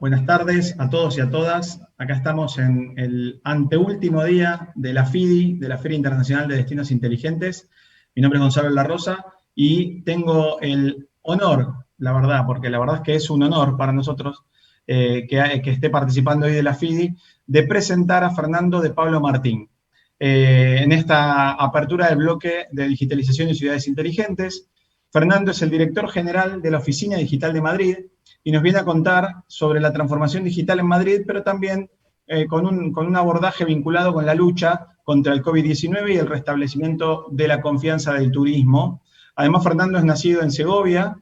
Buenas tardes a todos y a todas. Acá estamos en el anteúltimo día de la FIDI, de la Feria Internacional de Destinos Inteligentes. Mi nombre es Gonzalo La Rosa y tengo el honor, la verdad, porque la verdad es que es un honor para nosotros que esté participando hoy de la FIDI, de presentar a Fernando de Pablo Martín. En esta apertura del bloque de digitalización y ciudades inteligentes, Fernando es el director general de la Oficina Digital de Madrid y nos viene a contar sobre la transformación digital en Madrid, pero también con un abordaje vinculado con la lucha contra el COVID-19 y el restablecimiento de la confianza del turismo. Además, Fernando es nacido en Segovia,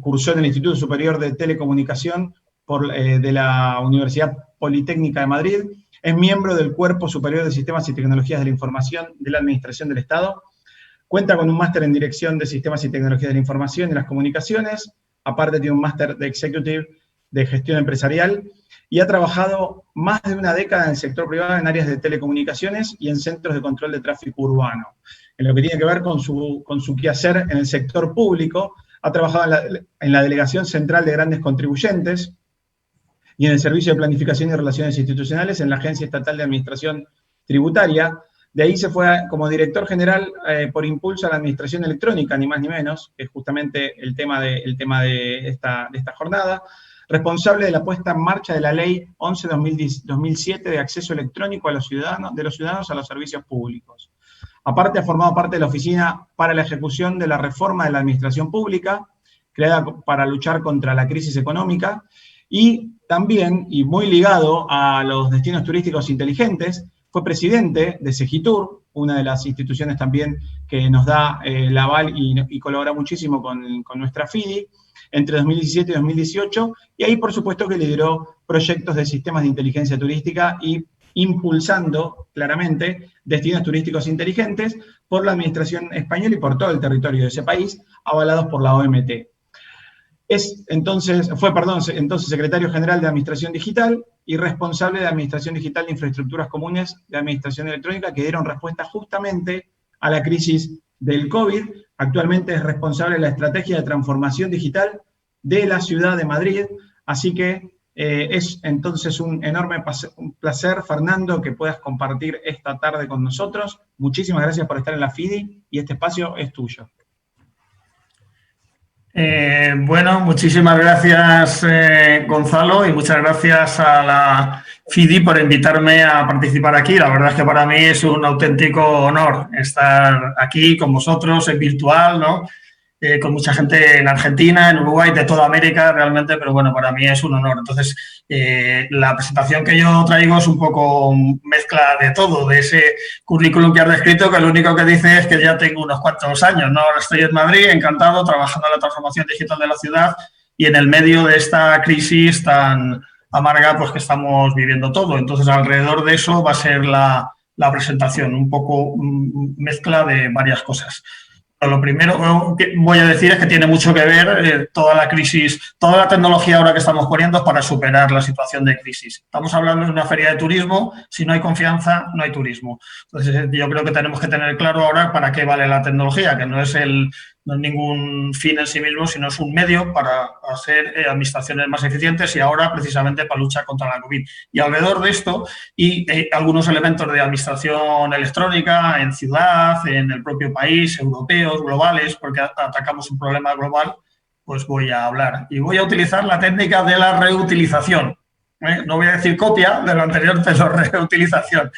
cursó en el Instituto Superior de Telecomunicación de la Universidad Politécnica de Madrid, es miembro del Cuerpo Superior de Sistemas y Tecnologías de la Información de la Administración del Estado. Cuenta con un máster en Dirección de Sistemas y Tecnologías de la Información y las Comunicaciones, aparte tiene un máster de Executive de Gestión Empresarial, y ha trabajado más de una década en el sector privado en áreas de telecomunicaciones y en centros de control de tráfico urbano. En lo que tiene que ver con su quehacer en el sector público, ha trabajado en la Delegación Central de Grandes Contribuyentes y en el Servicio de Planificación y Relaciones Institucionales en la Agencia Estatal de Administración Tributaria. De ahí se fue como director general por impulso a la administración electrónica, ni más ni menos, que es justamente el tema de esta jornada, responsable de la puesta en marcha de la Ley 11-2007 de acceso electrónico de los ciudadanos a los servicios públicos. Aparte, ha formado parte de la Oficina para la Ejecución de la Reforma de la Administración Pública, creada para luchar contra la crisis económica, y también, y muy ligado a los destinos turísticos inteligentes, fue presidente de Segitur, una de las instituciones también que nos da el aval y colabora muchísimo con nuestra FIDI, entre 2017 y 2018, y ahí por supuesto que lideró proyectos de sistemas de inteligencia turística y impulsando claramente destinos turísticos inteligentes por la administración española y por todo el territorio de ese país, avalados por la OMT. Fue secretario general de Administración Digital y responsable de Administración Digital de Infraestructuras Comunes de Administración Electrónica, que dieron respuesta justamente a la crisis del COVID. Actualmente es responsable de la estrategia de transformación digital de la ciudad de Madrid. Así que es entonces un enorme placer, Fernando, que puedas compartir esta tarde con nosotros. Muchísimas gracias por estar en la FIDI y este espacio es tuyo. Bueno, muchísimas gracias, Gonzalo, y muchas gracias a la FIDI por invitarme a participar aquí. La verdad es que para mí es un auténtico honor estar aquí con vosotros, en virtual, ¿no? Con mucha gente en Argentina, en Uruguay, de toda América realmente, pero bueno, para mí es un honor. Entonces, la presentación que yo traigo es un poco mezcla de todo, de ese currículum que has descrito, que lo único que dice es que ya tengo unos cuantos años, ¿no? Ahora estoy en Madrid, encantado, trabajando en la transformación digital de la ciudad y en el medio de esta crisis tan amarga pues que estamos viviendo todo. Entonces, alrededor de eso va a ser la presentación, un poco mezcla de varias cosas. Lo primero que voy a decir es que tiene mucho que ver toda la crisis, toda la tecnología ahora que estamos poniendo para superar la situación de crisis. Estamos hablando de una feria de turismo, si no hay confianza, no hay turismo. Entonces, yo creo que tenemos que tener claro ahora para qué vale la tecnología, que no es ningún fin en sí mismo, sino es un medio para hacer administraciones más eficientes y ahora precisamente para luchar contra la COVID. Y alrededor de esto y algunos elementos de administración electrónica en ciudad, en el propio país, europeos, globales, porque atacamos un problema global, pues voy a hablar. Y voy a utilizar la técnica de la reutilización. No voy a decir copia de lo anterior, pero reutilización.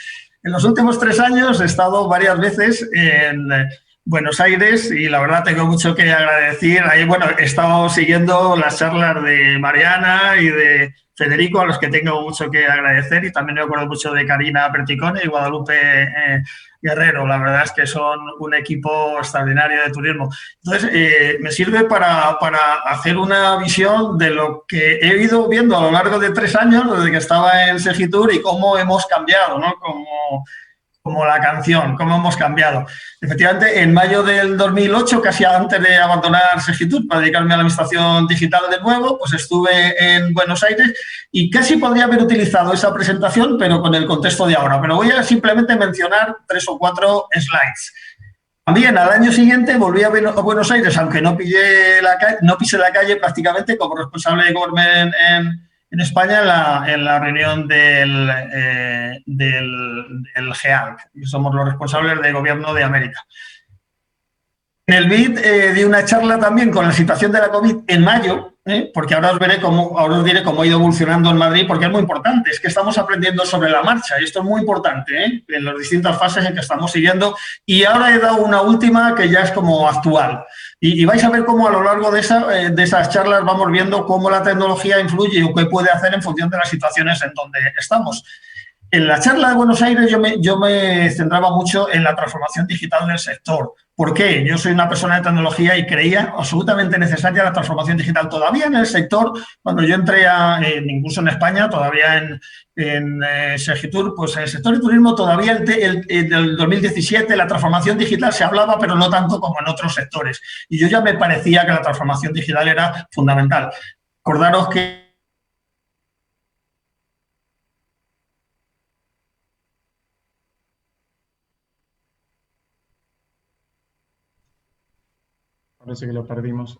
En los últimos 3 años he estado varias veces en Buenos Aires y la verdad tengo mucho que agradecer. Ahí, bueno, he estado siguiendo las charlas de Mariana y de Federico, a los que tengo mucho que agradecer, y también me acuerdo mucho de Karina Perticone y Guadalupe Guerrero. La verdad es que son un equipo extraordinario de turismo. Entonces, me sirve para hacer una visión de lo que he ido viendo a lo largo de 3 años, desde que estaba en Segitur, y cómo hemos cambiado, ¿no? Como la canción, cómo hemos cambiado. Efectivamente, en mayo del 2008, casi antes de abandonar Segitur para dedicarme a la administración digital de nuevo, pues estuve en Buenos Aires y casi podría haber utilizado esa presentación, pero con el contexto de ahora. Pero voy a simplemente mencionar 3 o 4 slides. También al año siguiente volví a Buenos Aires, aunque no pisé la calle prácticamente como responsable de Government en España en la reunión del GEALC, que somos los responsables de Gobierno de América. En el BID di una charla también con la situación de la COVID en mayo, porque ahora os diré cómo ha ido evolucionando en Madrid, porque es muy importante, es que estamos aprendiendo sobre la marcha, y esto es muy importante, en las distintas fases en que estamos siguiendo, y ahora he dado una última que ya es como actual. Y vais a ver cómo a lo largo de esas charlas vamos viendo cómo la tecnología influye o qué puede hacer en función de las situaciones en donde estamos. En la charla de Buenos Aires yo me centraba mucho en la transformación digital del sector. ¿Por qué? Yo soy una persona de tecnología y creía absolutamente necesaria la transformación digital. Todavía en el sector, cuando yo entré incluso en España, todavía en Segitur, pues en el sector de turismo todavía en el 2017 la transformación digital se hablaba, pero no tanto como en otros sectores. Y yo ya me parecía que la transformación digital era fundamental. Acordaros que Parece que lo perdimos.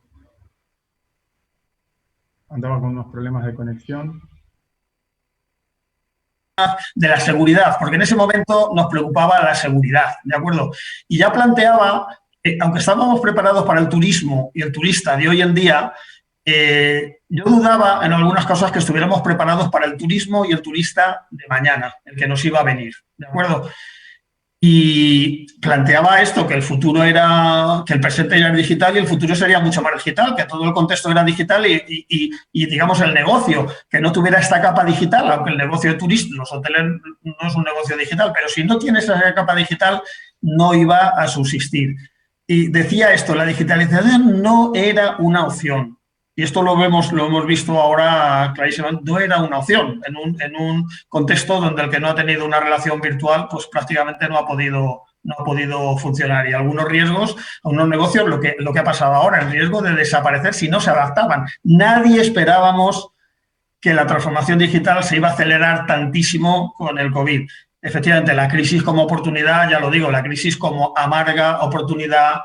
Andaba con unos problemas de conexión. De la seguridad, porque en ese momento nos preocupaba la seguridad, ¿de acuerdo? Y ya planteaba, aunque estábamos preparados para el turismo y el turista de hoy en día, yo dudaba en algunas cosas que estuviéramos preparados para el turismo y el turista de mañana, el que nos iba a venir, ¿de acuerdo? Y planteaba esto, que el futuro era, que el presente era digital y el futuro sería mucho más digital, que todo el contexto era digital y digamos, el negocio, que no tuviera esta capa digital, aunque el negocio de turismo, los hoteles no es un negocio digital, pero si no tiene esa capa digital, no iba a subsistir. Y decía esto, la digitalización no era una opción. Y esto lo hemos visto ahora clarísimamente, no era una opción en un contexto donde el que no ha tenido una relación virtual, pues prácticamente no ha podido funcionar. Y algunos riesgos, algunos negocios, lo que ha pasado ahora, el riesgo de desaparecer si no se adaptaban. Nadie esperábamos que la transformación digital se iba a acelerar tantísimo con el COVID. Efectivamente, la crisis como oportunidad, ya lo digo, la crisis como amarga oportunidad,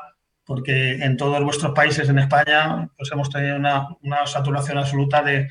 porque en todos vuestros países, en España, pues hemos tenido una saturación absoluta de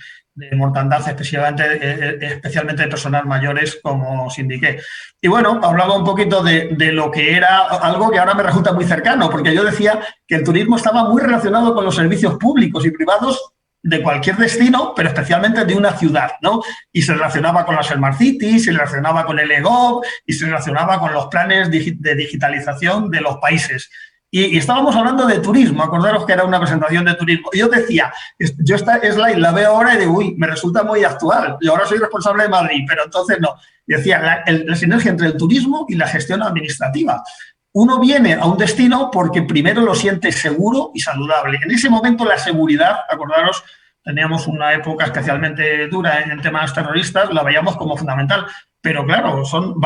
mortandad, especialmente de personas mayores, como os indiqué. Y bueno, hablaba un poquito de lo que era algo que ahora me resulta muy cercano, porque yo decía que el turismo estaba muy relacionado con los servicios públicos y privados de cualquier destino, pero especialmente de una ciudad, ¿no? Y se relacionaba con las Smart Cities, se relacionaba con el eGov y se relacionaba con los planes de digitalización de los países. Y estábamos hablando de turismo, acordaros que era una presentación de turismo. Y yo decía, yo esta slide la veo ahora y digo, uy, me resulta muy actual. Yo ahora soy responsable de Madrid, pero entonces no. Decía, la sinergia entre el turismo y la gestión administrativa. Uno viene a un destino porque primero lo siente seguro y saludable. En ese momento la seguridad, acordaros, teníamos una época especialmente dura en temas terroristas, la veíamos como fundamental. Pero claro, son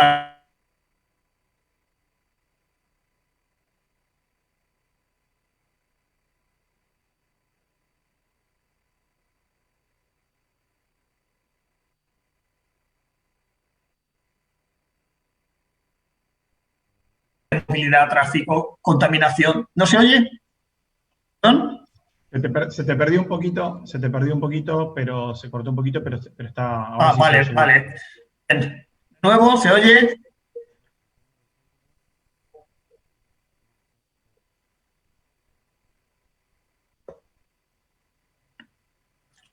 movilidad, tráfico, contaminación. ¿No se oye? ¿Perdón? Se te perdió un poquito, pero se cortó un poquito, pero está... Ahora sí vale, vale. De nuevo, ¿se oye?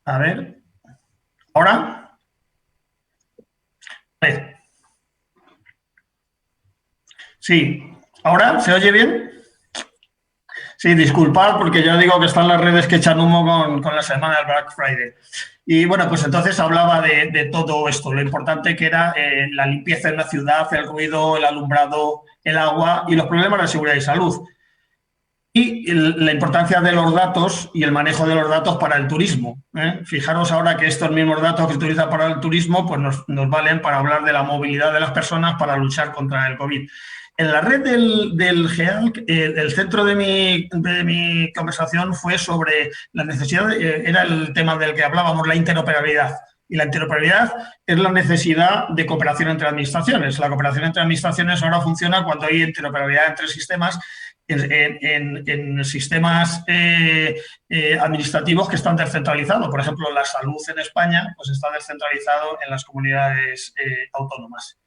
A ver. ¿Ahora? Vale. Sí. ¿Ahora? ¿Se oye bien? Sí, disculpad porque ya digo que están las redes que echan humo con la semana del Black Friday. Y bueno, pues entonces hablaba de todo esto, lo importante que era la limpieza en la ciudad, el ruido, el alumbrado, el agua y los problemas de seguridad y salud. Y la importancia de los datos y el manejo de los datos para el turismo. Fijaros ahora que estos mismos datos que se utilizan para el turismo pues nos valen para hablar de la movilidad de las personas para luchar contra el COVID. En la red del GEALC, el centro de mi conversación fue sobre la necesidad, era el tema del que hablábamos, la interoperabilidad. Y la interoperabilidad es la necesidad de cooperación entre administraciones. La cooperación entre administraciones ahora funciona cuando hay interoperabilidad entre sistemas en sistemas administrativos que están descentralizados. Por ejemplo, la salud en España pues está descentralizado en las comunidades autónomas.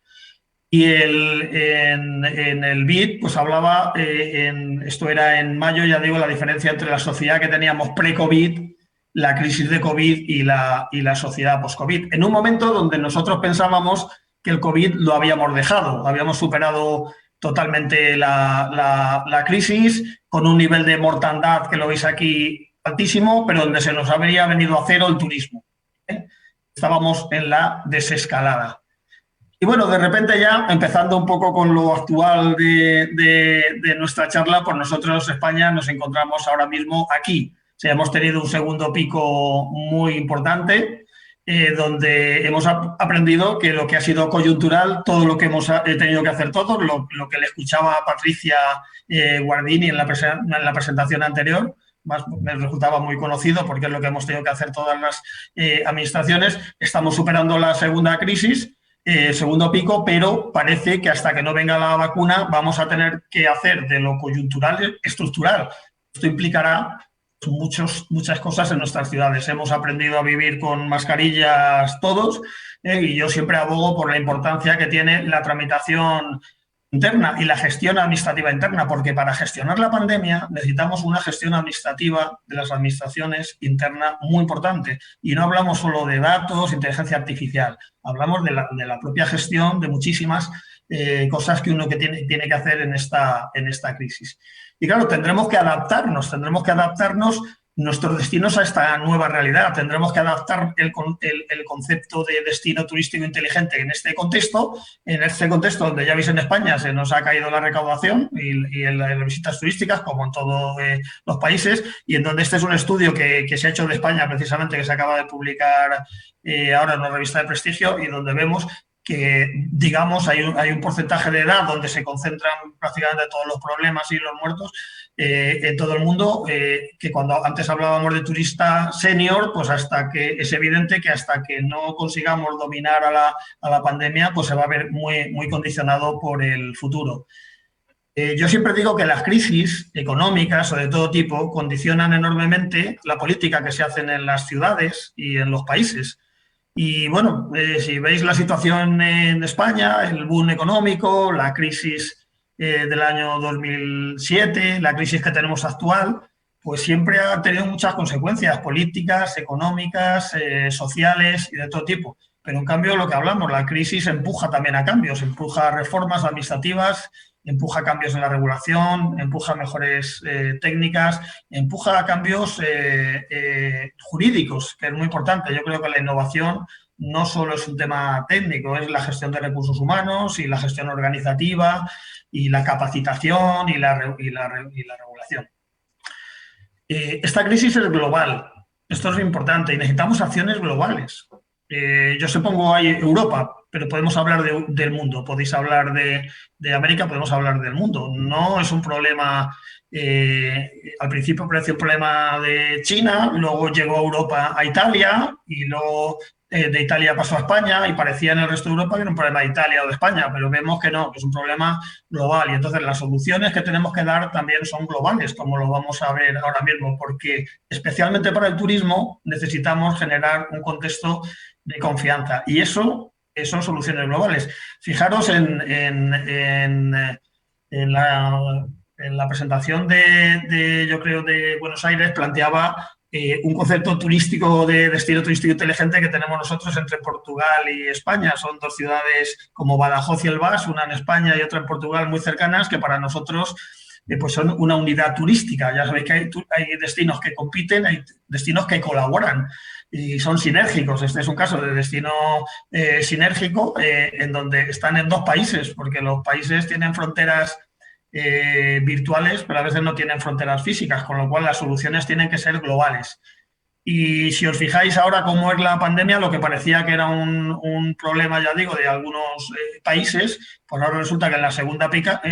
Y en el BID pues hablaba, esto era en mayo, ya digo, la diferencia entre la sociedad que teníamos pre-COVID, la crisis de COVID y la sociedad post-COVID. En un momento donde nosotros pensábamos que el COVID lo habíamos dejado, habíamos superado totalmente la crisis, con un nivel de mortandad que lo veis aquí altísimo, pero donde se nos habría venido a cero el turismo. Estábamos en la desescalada. Y bueno, de repente ya, empezando un poco con lo actual de nuestra charla, pues nosotros, España, nos encontramos ahora mismo aquí. O sea, hemos tenido un segundo pico muy importante, donde hemos aprendido que lo que ha sido coyuntural, todo lo que hemos tenido que hacer todos, lo que le escuchaba a Patricia Guardini en la presentación anterior, me resultaba muy conocido porque es lo que hemos tenido que hacer todas las administraciones. Estamos superando la segunda crisis, segundo pico, pero parece que hasta que no venga la vacuna vamos a tener que hacer de lo coyuntural estructural. Esto implicará muchas cosas en nuestras ciudades. Hemos aprendido a vivir con mascarillas todos, y yo siempre abogo por la importancia que tiene la tramitación interna y la gestión administrativa interna, porque para gestionar la pandemia necesitamos una gestión administrativa de las administraciones interna muy importante. Y no hablamos solo de datos, inteligencia artificial, hablamos de la propia gestión de muchísimas cosas que uno tiene que hacer en esta crisis. Y claro, tendremos que adaptarnos nuestros destinos a esta nueva realidad. Tendremos que adaptar el concepto de destino turístico inteligente en este contexto donde ya veis en España se nos ha caído la recaudación y en las visitas turísticas, como en todos los países, y en donde este es un estudio que se ha hecho de España precisamente, que se acaba de publicar ahora en una revista de prestigio, y donde vemos que, digamos, hay un porcentaje de edad donde se concentran prácticamente todos los problemas y los muertos en todo el mundo, que cuando antes hablábamos de turista senior, pues es evidente que hasta que no consigamos dominar a la pandemia, pues se va a ver muy, muy condicionado por el futuro. Yo siempre digo que las crisis económicas o de todo tipo condicionan enormemente la política que se hace en las ciudades y en los países. Y bueno, si veis la situación en España, el boom económico, la crisis del año 2007, la crisis que tenemos actual, pues siempre ha tenido muchas consecuencias políticas, económicas, sociales y de todo tipo. Pero en cambio, lo que hablamos, la crisis empuja también a cambios, empuja a reformas administrativas, empuja a cambios en la regulación, empuja a mejores técnicas, empuja a cambios jurídicos, que es muy importante. Yo creo que la innovación no solo es un tema técnico, es la gestión de recursos humanos y la gestión organizativa y la capacitación y la regulación. Esta crisis es global, esto es importante y necesitamos acciones globales. Yo se pongo ahí Europa, pero podemos hablar del mundo, podéis hablar de América, podemos hablar del mundo. No es un problema, al principio parecía un problema de China, luego llegó a Europa, a Italia, y luego de Italia pasó a España, y parecía en el resto de Europa que era un problema de Italia o de España, pero vemos que no, que es un problema global. Y entonces las soluciones que tenemos que dar también son globales, como lo vamos a ver ahora mismo, porque especialmente para el turismo necesitamos generar un contexto de confianza, y eso son soluciones globales. Fijaros en la presentación yo creo, de Buenos Aires, planteaba un concepto turístico de destino turístico inteligente que tenemos nosotros entre Portugal y España. Son dos ciudades como Badajoz y El Bas, una en España y otra en Portugal, muy cercanas, que para nosotros pues son una unidad turística. Ya sabéis que hay destinos que compiten, hay destinos que colaboran y son sinérgicos. Este es un caso de destino sinérgico en donde están en dos países, porque los países tienen fronteras virtuales, pero a veces no tienen fronteras físicas, con lo cual las soluciones tienen que ser globales. Y si os fijáis ahora cómo es la pandemia, lo que parecía que era un problema, ya digo, de algunos países, pues ahora resulta que en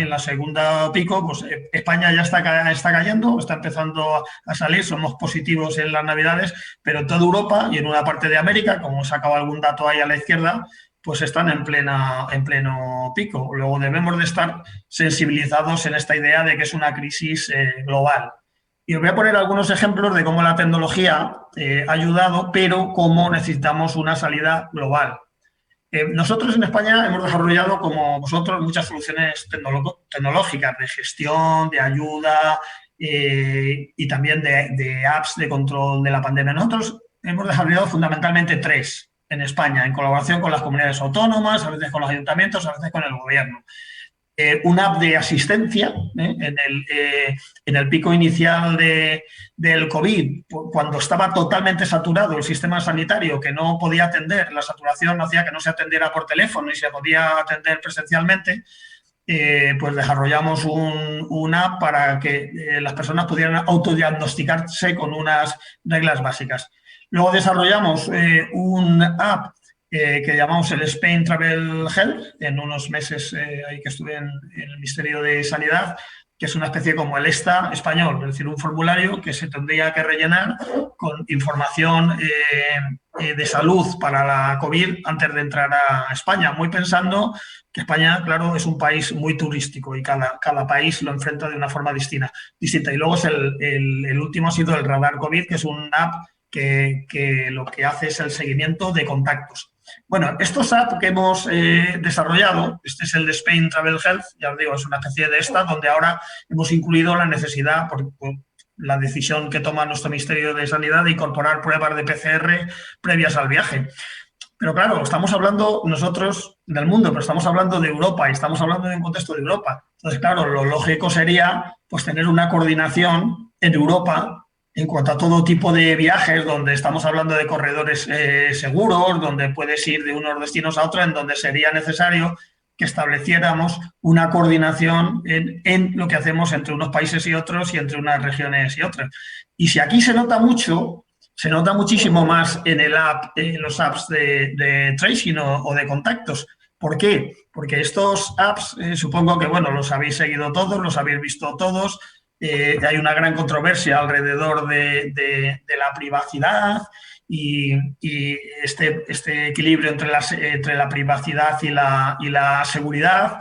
la segunda pico, pues España ya está cayendo, está empezando a salir, somos positivos en las Navidades, pero en toda Europa y en una parte de América, como os sacaba algún dato ahí a la izquierda, pues están en pleno pico. Luego debemos de estar sensibilizados en esta idea de que es una crisis global. Y os voy a poner algunos ejemplos de cómo la tecnología ha ayudado, pero cómo necesitamos una salida global. Nosotros en España hemos desarrollado, como vosotros, muchas soluciones tecnológicas de gestión, de ayuda y también de apps de control de la pandemia. Nosotros hemos desarrollado fundamentalmente 3 en España, en colaboración con las comunidades autónomas, a veces con los ayuntamientos, a veces con el gobierno. Una app de asistencia en el pico inicial del COVID, cuando estaba totalmente saturado el sistema sanitario, que no podía atender, la saturación hacía que no se atendiera por teléfono y se podía atender presencialmente, pues desarrollamos una app para que las personas pudieran autodiagnosticarse con unas reglas básicas. Luego desarrollamos una app que llamamos el Spain Travel Health, en unos meses ahí que estuve en el Ministerio de Sanidad, que es una especie como el ESTA español, es decir, un formulario que se tendría que rellenar con información de salud para la COVID antes de entrar a España, muy pensando que España, claro, es un país muy turístico y cada país lo enfrenta de una forma distinta. Y luego el último ha sido el Radar COVID, que es una app que lo que hace es el seguimiento de contactos. Bueno, estos apps que hemos desarrollado, este es el de Spain Travel Health, ya os digo, es una especie de esta, donde ahora hemos incluido la necesidad, por la decisión que toma nuestro Ministerio de Sanidad, de incorporar pruebas de PCR previas al viaje. Pero claro, estamos hablando nosotros del mundo, pero estamos hablando de Europa y estamos hablando de un contexto de Europa. Entonces, claro, lo lógico sería pues tener una coordinación en Europa en cuanto a todo tipo de viajes, donde estamos hablando de corredores seguros, donde puedes ir de unos destinos a otros, en donde sería necesario que estableciéramos una coordinación en lo que hacemos entre unos países y otros y entre unas regiones y otras. Y si aquí se nota mucho, se nota muchísimo más en los apps de tracing o de contactos. ¿Por qué? Porque estos apps, supongo que, bueno, los habéis seguido todos, los habéis visto todos. Hay una gran controversia alrededor de la privacidad y este equilibrio entre la privacidad y la seguridad.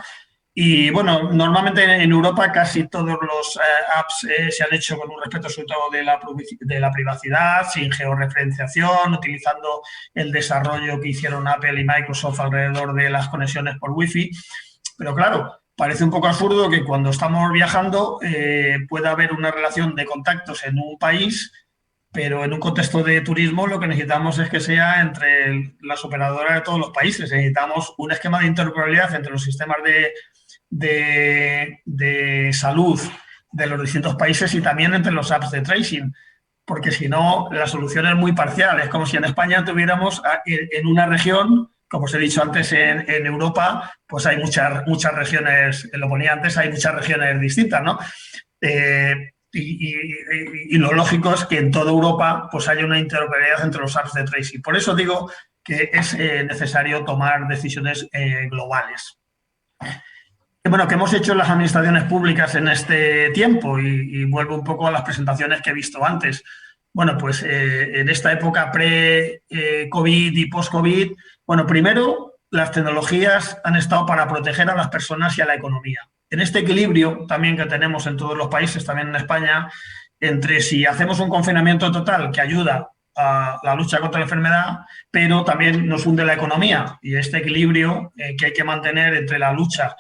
Y bueno, normalmente en Europa casi todos los apps se han hecho con un respeto absoluto de la privacidad, sin georreferenciación, utilizando el desarrollo que hicieron Apple y Microsoft alrededor de las conexiones por Wi-Fi. Pero claro, parece un poco absurdo que cuando estamos viajando pueda haber una relación de contactos en un país, pero en un contexto de turismo lo que necesitamos es que sea entre las operadoras de todos los países. Necesitamos un esquema de interoperabilidad entre los sistemas de salud de los distintos países y también entre los apps de tracing, porque si no, la solución es muy parcial. Es como si en España tuviéramos en una región, como os he dicho antes, en Europa, pues hay muchas regiones, lo ponía antes, hay muchas regiones distintas, ¿no? Y lo lógico es que en toda Europa pues haya una interoperabilidad entre los apps de tracing. Por eso digo que es necesario tomar decisiones globales. Bueno, ¿qué hemos hecho las administraciones públicas en este tiempo? Y vuelvo un poco a las presentaciones que he visto antes. Bueno, pues en esta época pre-COVID y post-COVID, bueno, primero, las tecnologías han estado para proteger a las personas y a la economía. En este equilibrio también que tenemos en todos los países, también en España, entre si hacemos un confinamiento total que ayuda a la lucha contra la enfermedad, pero también nos hunde la economía, y este equilibrio que hay que mantener entre la lucha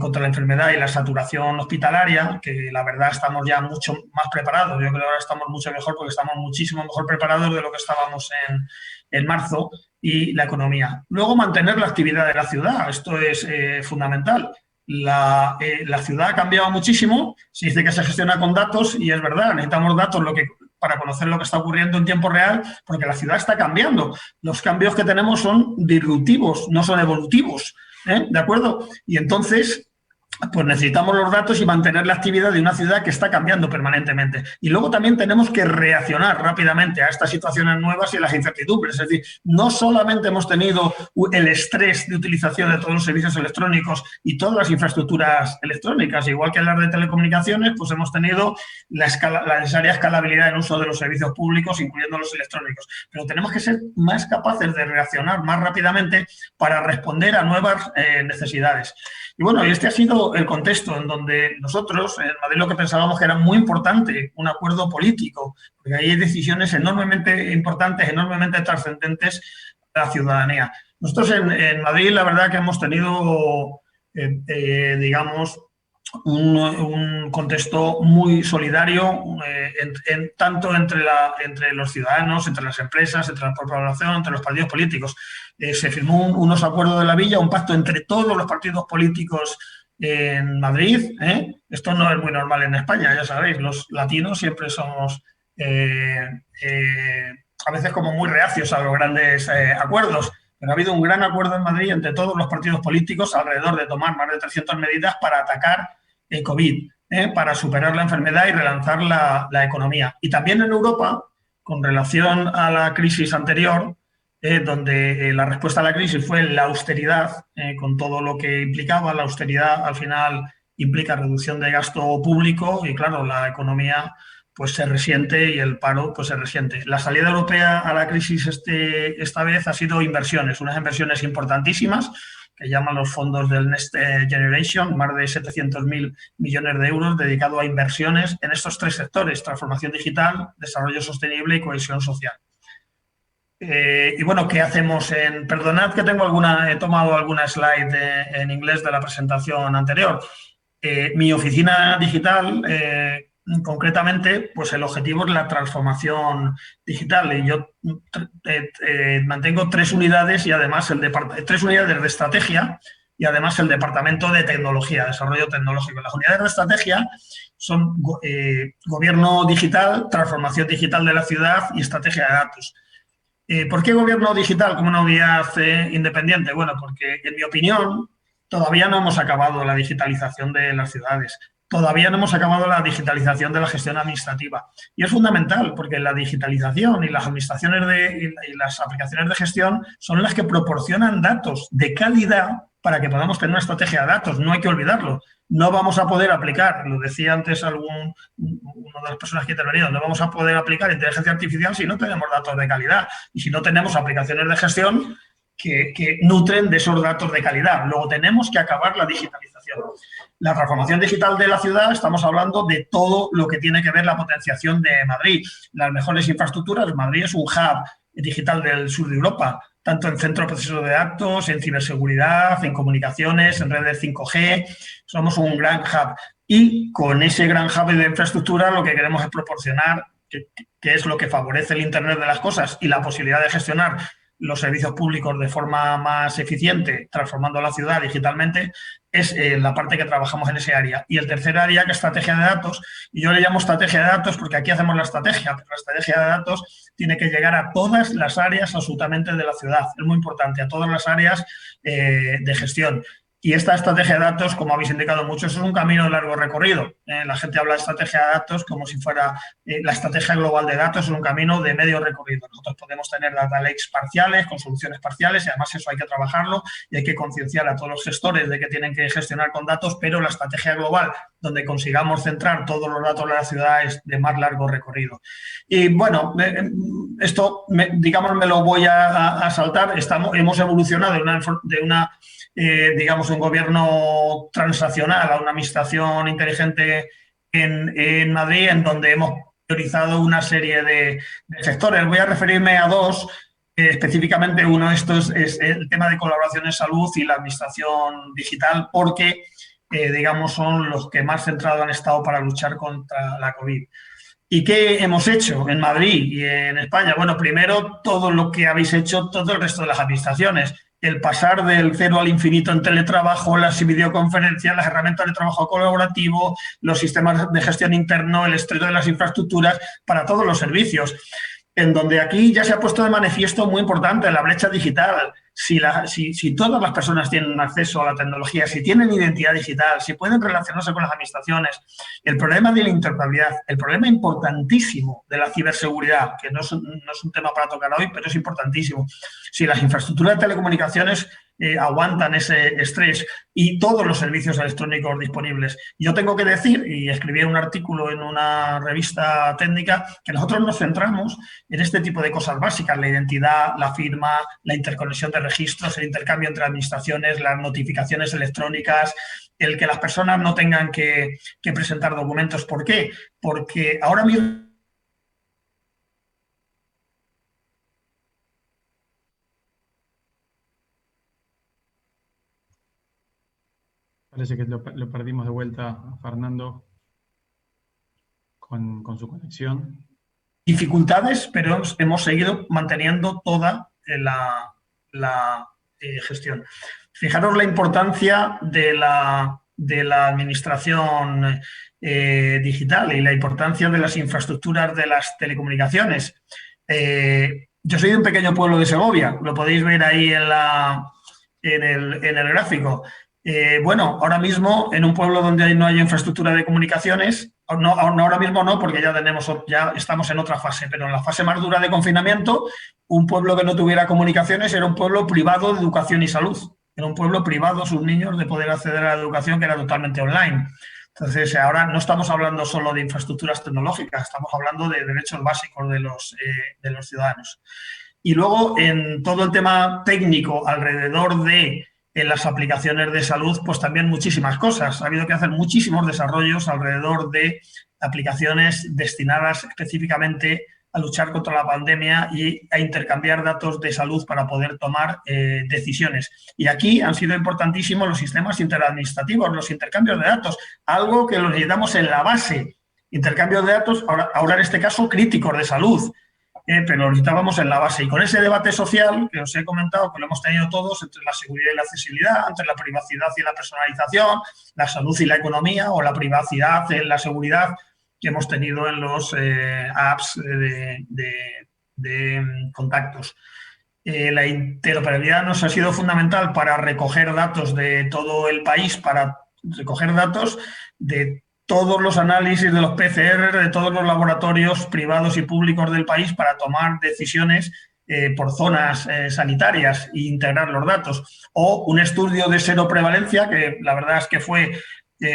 contra la enfermedad y la saturación hospitalaria, que la verdad estamos ya mucho más preparados. Yo creo que ahora estamos mucho mejor porque estamos muchísimo mejor preparados de lo que estábamos en marzo, y la economía. Luego, mantener la actividad de la ciudad. Esto es fundamental. La ciudad ha cambiado muchísimo. Se dice que se gestiona con datos y es verdad. Necesitamos datos para conocer lo que está ocurriendo en tiempo real, porque la ciudad está cambiando. Los cambios que tenemos son disruptivos, no son evolutivos. ¿De acuerdo? Y entonces pues necesitamos los datos y mantener la actividad de una ciudad que está cambiando permanentemente. Y luego también tenemos que reaccionar rápidamente a estas situaciones nuevas y a las incertidumbres. Es decir, no solamente hemos tenido el estrés de utilización de todos los servicios electrónicos y todas las infraestructuras electrónicas, igual que en las de telecomunicaciones, pues hemos tenido la necesaria escalabilidad en uso de los servicios públicos, incluyendo los electrónicos. Pero tenemos que ser más capaces de reaccionar más rápidamente para responder a nuevas necesidades. Y bueno, este ha sido el contexto en donde nosotros, en Madrid, lo que pensábamos que era muy importante, un acuerdo político, porque ahí hay decisiones enormemente importantes, enormemente trascendentes a la ciudadanía. Nosotros en Madrid, la verdad que hemos tenido, digamos, un contexto muy solidario, tanto entre los ciudadanos, entre las empresas, entre la población, entre los partidos políticos. Se firmó unos acuerdos de la Villa, un pacto entre todos los partidos políticos en Madrid. Esto no es muy normal en España, ya sabéis, los latinos siempre somos a veces como muy reacios a los grandes acuerdos. Pero ha habido un gran acuerdo en Madrid entre todos los partidos políticos alrededor de tomar más de 300 medidas para atacar el COVID, para superar la enfermedad y relanzar la economía. Y también en Europa, con relación a la crisis anterior, donde la respuesta a la crisis fue la austeridad, con todo lo que implicaba. La austeridad al final implica reducción de gasto público y, claro, la economía pues se resiente y el paro pues se resiente. La salida europea a la crisis esta vez ha sido inversiones, unas inversiones importantísimas que llaman los fondos del Next Generation, más de 700.000 millones de euros dedicados a inversiones en estos tres sectores: transformación digital, desarrollo sostenible y cohesión social. Y bueno, ¿qué hacemos? Perdonad que he tomado alguna slide en inglés de la presentación anterior. Mi oficina digital, concretamente, pues el objetivo es la transformación digital, y yo mantengo 3 unidades y además 3 unidades de estrategia y además el departamento de tecnología, desarrollo tecnológico. Las unidades de estrategia son gobierno digital, transformación digital de la ciudad y estrategia de datos. ¿Por qué gobierno digital como una unidad independiente? Bueno, porque en mi opinión todavía no hemos acabado la digitalización de las ciudades. Todavía no hemos acabado la digitalización de la gestión administrativa. Y es fundamental porque la digitalización y las administraciones y las aplicaciones de gestión son las que proporcionan datos de calidad para que podamos tener una estrategia de datos. No hay que olvidarlo. No vamos a poder aplicar, lo decía antes una de las personas que ha intervenido, no vamos a poder aplicar inteligencia artificial si no tenemos datos de calidad y si no tenemos aplicaciones de gestión que nutren de esos datos de calidad. Luego tenemos que acabar la digitalización. La transformación digital de la ciudad, estamos hablando de todo lo que tiene que ver la potenciación de Madrid, las mejores infraestructuras. Madrid es un hub digital del sur de Europa, tanto en centro de procesos de datos, en ciberseguridad, en comunicaciones, en redes 5G. Somos un gran hub. Y con ese gran hub de infraestructura lo que queremos es proporcionar, que es lo que favorece el Internet de las cosas y la posibilidad de gestionar los servicios públicos de forma más eficiente, transformando la ciudad digitalmente, es la parte que trabajamos en ese área. Y el tercer área, que es estrategia de datos, y yo le llamo estrategia de datos porque aquí hacemos la estrategia, pero la estrategia de datos tiene que llegar a todas las áreas absolutamente de la ciudad. Es muy importante, a todas las áreas de gestión. Y esta estrategia de datos, como habéis indicado mucho, es un camino de largo recorrido. La gente habla de estrategia de datos como si fuera la estrategia global de datos, es un camino de medio recorrido. Nosotros podemos tener data lakes parciales, con soluciones parciales, y además eso hay que trabajarlo y hay que concienciar a todos los gestores de que tienen que gestionar con datos, pero la estrategia global, donde consigamos centrar todos los datos de la ciudad, es de más largo recorrido. Y bueno, esto, digamos, me lo voy a saltar. Hemos evolucionado digamos, un gobierno transaccional a una administración inteligente en Madrid, en donde hemos priorizado una serie de sectores. Voy a referirme a 2, específicamente uno de estos es el tema de colaboración en salud y la administración digital, porque, digamos, son los que más centrados han estado para luchar contra la COVID. ¿Y qué hemos hecho en Madrid y en España? Bueno, primero, todo lo que habéis hecho todo el resto de las administraciones. El pasar del 0 al infinito en teletrabajo, las videoconferencias, las herramientas de trabajo colaborativo, los sistemas de gestión interno, el estreno de las infraestructuras para todos los servicios. En donde aquí ya se ha puesto de manifiesto muy importante la brecha digital. si todas las personas tienen acceso a la tecnología, si tienen identidad digital, si pueden relacionarse con las administraciones, el problema de la interoperabilidad, el problema importantísimo de la ciberseguridad, que no es un tema para tocar hoy, pero es importantísimo. Si las infraestructuras de telecomunicaciones aguantan ese estrés y todos los servicios electrónicos disponibles. Yo tengo que decir, y escribí un artículo en una revista técnica, que nosotros nos centramos en este tipo de cosas básicas, la identidad, la firma, la interconexión de registros, el intercambio entre administraciones, las notificaciones electrónicas, el que las personas no tengan que presentar documentos. ¿Por qué? Porque ahora mismo parece que lo perdimos de vuelta a Fernando con su conexión. dificultades, pero hemos seguido manteniendo toda la gestión. Fijaros la importancia de la administración digital y la importancia de las infraestructuras de las telecomunicaciones. Yo soy de un pequeño pueblo de Segovia, lo podéis ver ahí en el gráfico. Bueno, ahora mismo en un pueblo donde no hay infraestructura de comunicaciones, no, ahora mismo no, porque ya estamos en otra fase, pero en la fase más dura de confinamiento, un pueblo que no tuviera comunicaciones era un pueblo privado de educación y salud. Era un pueblo privado, sus niños, de poder acceder a la educación que era totalmente online. Entonces, ahora no estamos hablando solo de infraestructuras tecnológicas, estamos hablando de derechos básicos de los ciudadanos. Y luego, en todo el tema técnico alrededor de las aplicaciones de salud, pues también muchísimas cosas. Ha habido que hacer muchísimos desarrollos alrededor de aplicaciones destinadas específicamente a luchar contra la pandemia y a intercambiar datos de salud para poder tomar decisiones. Y aquí han sido importantísimos los sistemas interadministrativos, los intercambios de datos, algo que lo necesitamos en la base. Intercambios de datos, ahora en este caso críticos de salud, pero lo necesitábamos en la base. Y con ese debate social que os he comentado, que lo hemos tenido todos, entre la seguridad y la accesibilidad, entre la privacidad y la personalización, la salud y la economía, o la privacidad y la seguridad que hemos tenido en los apps de contactos. La interoperabilidad nos ha sido fundamental para recoger datos de todo el país, para recoger datos de todos los análisis de los PCR, de todos los laboratorios privados y públicos del país para tomar decisiones por zonas sanitarias e integrar los datos. O un estudio de seroprevalencia, que la verdad es que fue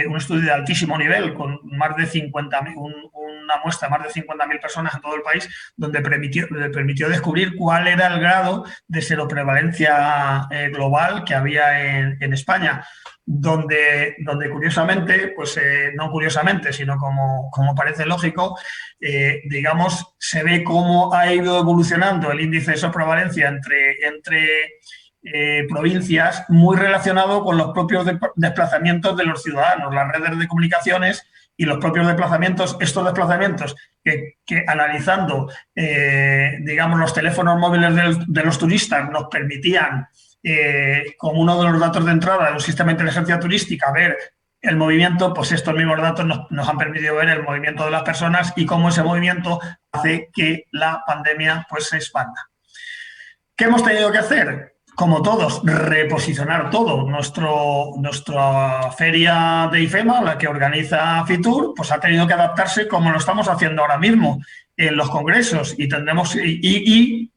un estudio de altísimo nivel, con más de 50.000, una muestra de más de 50.000 personas en todo el país, donde permitió descubrir cuál era el grado de seroprevalencia global que había en España. Donde curiosamente, pues no curiosamente, sino como parece lógico, digamos, se ve cómo ha ido evolucionando el índice de seroprevalencia entre provincias, muy relacionado con los propios desplazamientos de los ciudadanos, las redes de comunicaciones y los propios desplazamientos, estos desplazamientos que analizando, digamos, los teléfonos móviles de los turistas nos permitían, como uno de los datos de entrada de un sistema de inteligencia turística, ver el movimiento, pues estos mismos datos nos han permitido ver el movimiento de las personas y cómo ese movimiento hace que la pandemia pues se expanda. ¿Qué hemos tenido que hacer? Como todos, reposicionar todo. Nuestra feria de IFEMA, la que organiza Fitur, pues ha tenido que adaptarse como lo estamos haciendo ahora mismo en los congresos y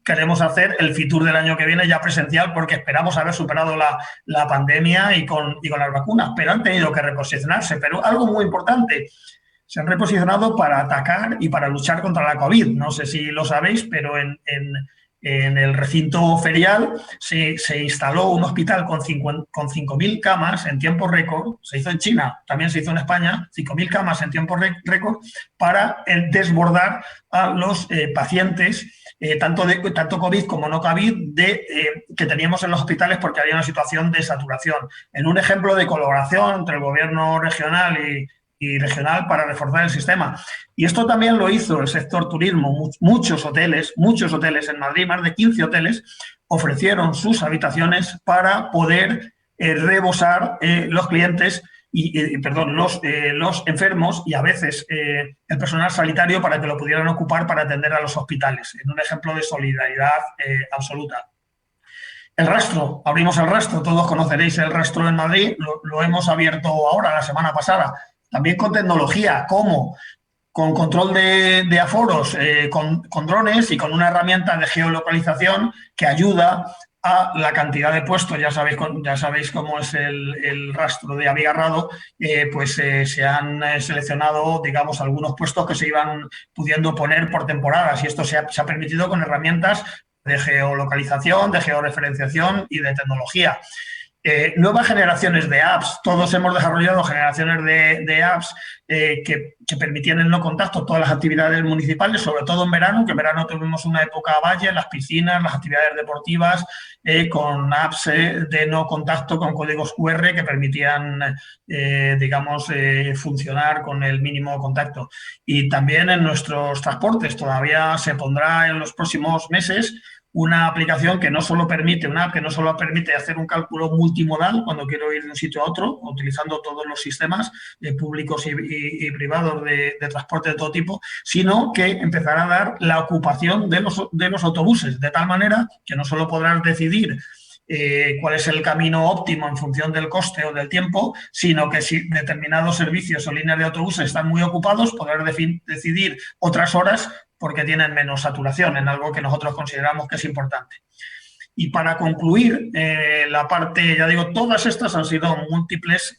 queremos hacer el Fitur del año que viene ya presencial porque esperamos haber superado la pandemia y con las vacunas, pero han tenido que reposicionarse. Pero algo muy importante, se han reposicionado para atacar y para luchar contra la COVID. No sé si lo sabéis, pero en el recinto ferial se instaló un hospital con 5.000 camas en tiempo récord. Se hizo en China, también se hizo en España, 5.000 camas en tiempo récord para desbordar a los pacientes, tanto COVID como no COVID, que teníamos en los hospitales porque había una situación de saturación. En un ejemplo de colaboración entre el gobierno regional y regional para reforzar el sistema. Y esto también lo hizo el sector turismo. Muchos hoteles en Madrid, más de 15 hoteles, ofrecieron sus habitaciones para poder rebosar los clientes, los enfermos y a veces el personal sanitario para que lo pudieran ocupar para atender a los hospitales, en un ejemplo de solidaridad absoluta. El rastro, abrimos el rastro, todos conoceréis el rastro en Madrid, lo hemos abierto ahora, la semana pasada. También con tecnología, ¿cómo? Con control de aforos, con drones y con una herramienta de geolocalización que ayuda a la cantidad de puestos. Ya sabéis cómo es el rastro de Abigarrado, se han seleccionado, digamos, algunos puestos que se iban pudiendo poner por temporadas, y esto se ha permitido con herramientas de geolocalización, de georreferenciación y de tecnología. Nuevas generaciones de apps. Todos hemos desarrollado generaciones de apps que permitían el no contacto, todas las actividades municipales, sobre todo en verano, que en verano tuvimos una época valle, las piscinas, las actividades deportivas, con apps de no contacto con códigos QR que permitían, funcionar con el mínimo contacto. Y también en nuestros transportes todavía se pondrá en los próximos meses una aplicación que no solo permite, una app que no solo permite hacer un cálculo multimodal cuando quiero ir de un sitio a otro, utilizando todos los sistemas públicos y privados de transporte de todo tipo, sino que empezará a dar la ocupación de los autobuses, de tal manera que no solo podrás decidir cuál es el camino óptimo en función del coste o del tiempo, sino que si determinados servicios o líneas de autobuses están muy ocupados, podrás decidir otras horas porque tienen menos saturación, en algo que nosotros consideramos que es importante. Y para concluir, la parte, ya digo, todas estas han sido múltiples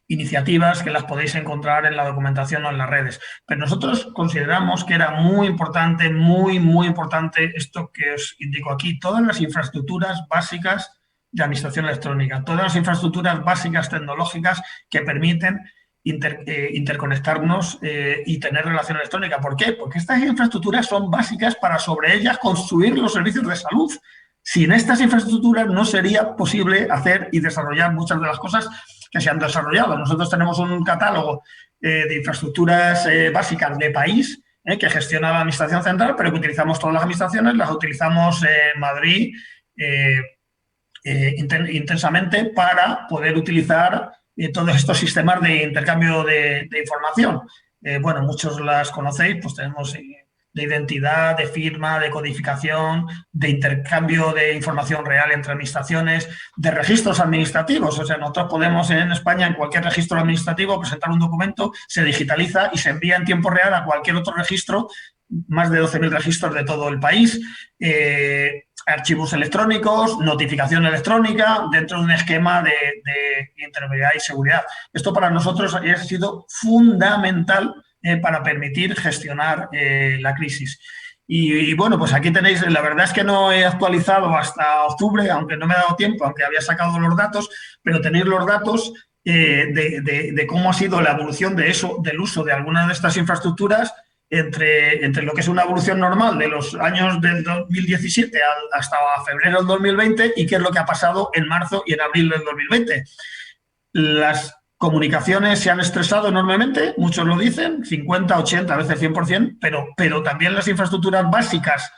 iniciativas que las podéis encontrar en la documentación o en las redes. Pero nosotros consideramos que era muy importante, muy importante esto que os indico aquí, todas las infraestructuras básicas de administración electrónica, todas las infraestructuras básicas tecnológicas que permiten interconectarnos y tener relación electrónica. ¿Por qué? Porque estas infraestructuras son básicas para sobre ellas construir los servicios de salud. Sin estas infraestructuras no sería posible hacer y desarrollar muchas de las cosas que se han desarrollado. Nosotros tenemos un catálogo de infraestructuras básicas de país que gestiona la Administración Central, pero que utilizamos todas las administraciones, las utilizamos en Madrid intensamente para poder utilizar todos estos sistemas de intercambio de información. Muchos las conocéis, pues tenemos de identidad, de firma, de codificación, de intercambio de información real entre administraciones, de registros administrativos. O sea, nosotros podemos en España, en cualquier registro administrativo, presentar un documento, se digitaliza y se envía en tiempo real a cualquier otro registro, más de 12.000 registros de todo el país, archivos electrónicos, notificación electrónica, dentro de un esquema de interoperabilidad y seguridad. Esto para nosotros ha sido fundamental para permitir gestionar la crisis. Y bueno, pues aquí tenéis, la verdad es que no he actualizado hasta octubre, aunque no me ha dado tiempo, aunque había sacado los datos, pero tenéis los datos de cómo ha sido la evolución de eso, del uso de algunas de estas infraestructuras entre lo que es una evolución normal de los años del 2017 hasta febrero del 2020 y qué es lo que ha pasado en marzo y en abril del 2020. Las comunicaciones se han estresado enormemente, muchos lo dicen, 50, 80, a veces 100%, pero también las infraestructuras básicas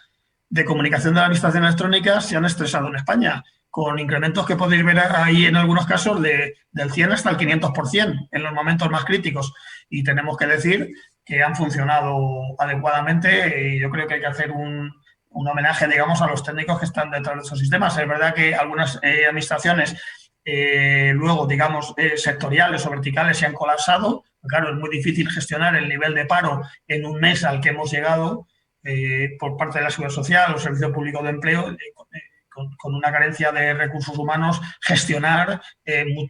de comunicación de la administración electrónica se han estresado en España, con incrementos que podéis ver ahí en algunos casos del 100 hasta el 500% en los momentos más críticos. Y tenemos que decir que han funcionado adecuadamente y yo creo que hay que hacer un homenaje, digamos, a los técnicos que están detrás de esos sistemas. Es verdad que algunas administraciones luego, digamos, sectoriales o verticales se han colapsado. Claro, es muy difícil gestionar el nivel de paro en un mes al que hemos llegado por parte de la Seguridad Social o Servicio Público de Empleo, con una carencia de recursos humanos, gestionar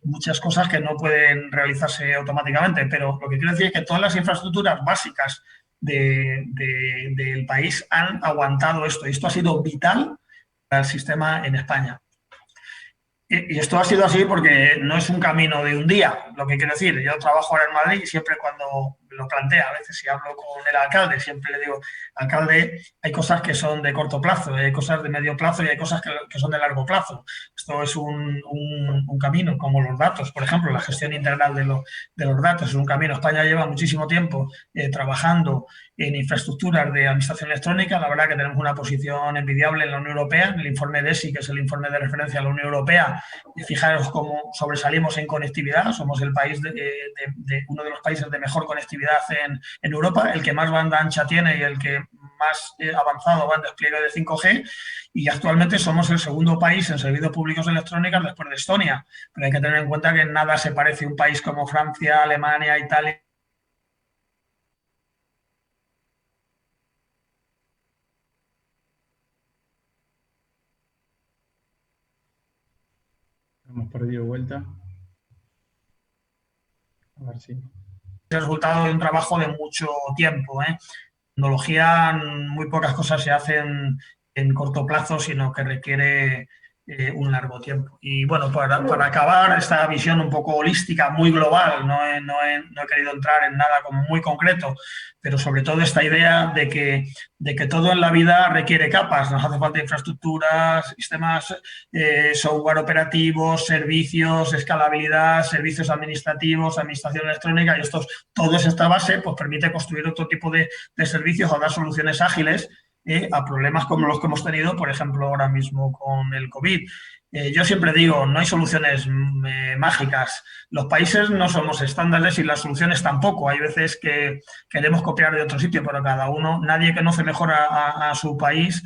muchas cosas que no pueden realizarse automáticamente. Pero lo que quiero decir es que todas las infraestructuras básicas del país han aguantado esto. Y esto ha sido vital para el sistema en España. Y esto ha sido así porque no es un camino de un día, lo que quiero decir. Yo trabajo ahora en Madrid y siempre cuando lo plantea, a veces si hablo con el alcalde, siempre le digo, alcalde, hay cosas que son de corto plazo, hay cosas de medio plazo y hay cosas que son de largo plazo. Esto es un camino, como los datos, por ejemplo, la gestión integral de los datos es un camino. España lleva muchísimo tiempo trabajando en infraestructuras de administración electrónica. La verdad que tenemos una posición envidiable en la Unión Europea, en el informe DESI, que es el informe de referencia a la Unión Europea. Y fijaros cómo sobresalimos en conectividad. Somos el país uno de los países de mejor conectividad en Europa, el que más banda ancha tiene y el que más avanzado va en despliegue de 5G y actualmente somos el segundo país en servicios públicos electrónicos después de Estonia. Pero hay que tener en cuenta que nada se parece a un país como Francia, Alemania, Italia. Hemos perdido vuelta. A ver si... Es el resultado de un trabajo de mucho tiempo. En tecnología muy pocas cosas se hacen en corto plazo, sino que requiere un largo tiempo. Y bueno, para acabar esta visión un poco holística, muy global, no he querido entrar en nada como muy concreto, pero sobre todo esta idea de que todo en la vida requiere capas. Nos hace falta infraestructuras, sistemas, software operativos, servicios, escalabilidad, servicios administrativos, administración electrónica, y toda esta base pues, permite construir otro tipo de servicios o dar soluciones ágiles a problemas como los que hemos tenido, por ejemplo, ahora mismo con el COVID. Yo siempre digo, no hay soluciones mágicas. Los países no somos estándares y las soluciones tampoco. Hay veces que queremos copiar de otro sitio, pero cada uno, nadie conoce mejor a su país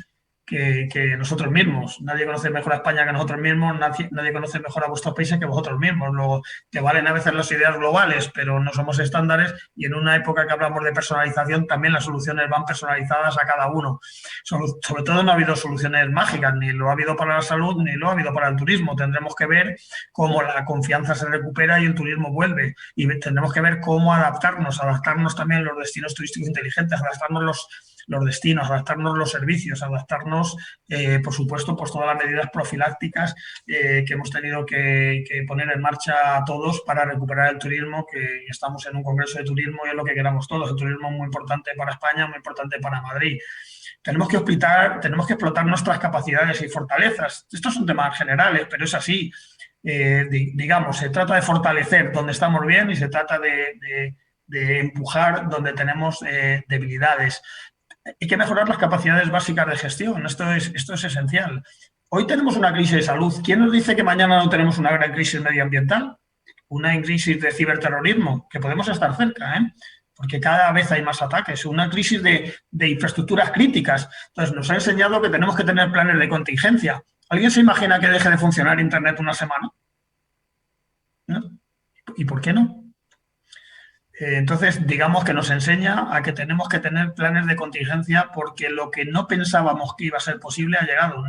que nosotros mismos. Nadie conoce mejor a España que nosotros mismos, nadie conoce mejor a vuestros países que vosotros mismos. Luego, que valen a veces las ideas globales, pero no somos estándares, y en una época que hablamos de personalización, también las soluciones van personalizadas a cada uno. Sobre todo no ha habido soluciones mágicas, ni lo ha habido para la salud, ni lo ha habido para el turismo. Tendremos que ver cómo la confianza se recupera y el turismo vuelve. Y tendremos que ver cómo adaptarnos también los destinos turísticos inteligentes, adaptarnos los destinos, adaptarnos los servicios, adaptarnos, por supuesto, pues todas las medidas profilácticas que hemos tenido que poner en marcha todos para recuperar el turismo, que estamos en un congreso de turismo y es lo que queramos todos. El turismo es muy importante para España, muy importante para Madrid. Tenemos que explotar nuestras capacidades y fortalezas. Estos son temas generales, pero es así. Digamos, se trata de fortalecer donde estamos bien y se trata de empujar donde tenemos debilidades. Hay que mejorar las capacidades básicas de gestión. Esto es esencial. Hoy tenemos una crisis de salud. ¿Quién nos dice que mañana no tenemos una gran crisis medioambiental? Una crisis de ciberterrorismo, que podemos estar cerca, porque cada vez hay más ataques. Una crisis de infraestructuras críticas. Entonces, nos ha enseñado que tenemos que tener planes de contingencia. ¿Alguien se imagina que deje de funcionar Internet una semana? ¿No? ¿Y por qué no? Entonces, digamos que nos enseña a que tenemos que tener planes de contingencia porque lo que no pensábamos que iba a ser posible ha llegado.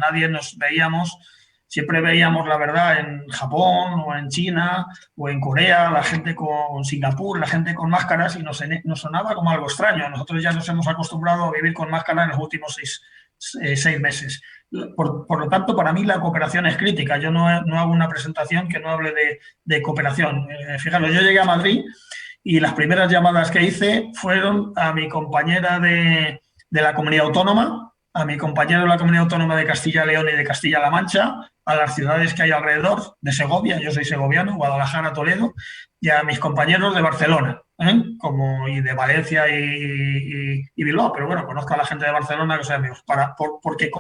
Siempre veíamos la verdad en Japón o en China o en Corea, la gente con Singapur, la gente con máscaras y nos sonaba como algo extraño. Nosotros ya nos hemos acostumbrado a vivir con máscara en los últimos seis meses. Por lo tanto, para mí la cooperación es crítica. Yo no hago una presentación que no hable de cooperación. Fijaros, yo llegué a Madrid y las primeras llamadas que hice fueron a mi compañera de la comunidad autónoma, a mi compañero de la comunidad autónoma de Castilla y León y de Castilla-La Mancha, a las ciudades que hay alrededor de Segovia, yo soy segoviano, Guadalajara, Toledo, y a mis compañeros de Barcelona, y de Valencia y Bilbao. Pero bueno, conozco a la gente de Barcelona que soy amigos, porque...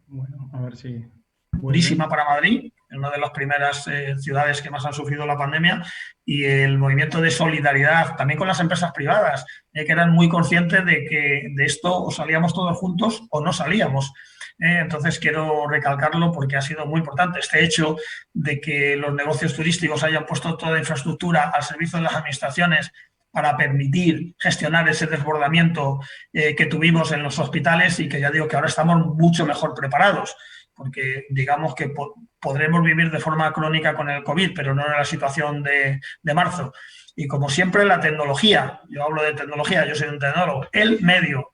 Bueno, a ver si... Durísima para Madrid, una de las primeras ciudades que más han sufrido la pandemia, y el movimiento de solidaridad también con las empresas privadas, que eran muy conscientes de que de esto o salíamos todos juntos o no salíamos. Entonces quiero recalcarlo porque ha sido muy importante este hecho de que los negocios turísticos hayan puesto toda la infraestructura al servicio de las administraciones para permitir gestionar ese desbordamiento que tuvimos en los hospitales, y que ya digo que ahora estamos mucho mejor preparados, porque digamos que podremos vivir de forma crónica con el COVID, pero no en la situación de marzo. Y como siempre, la tecnología, yo hablo de tecnología, yo soy un tecnólogo, el medio,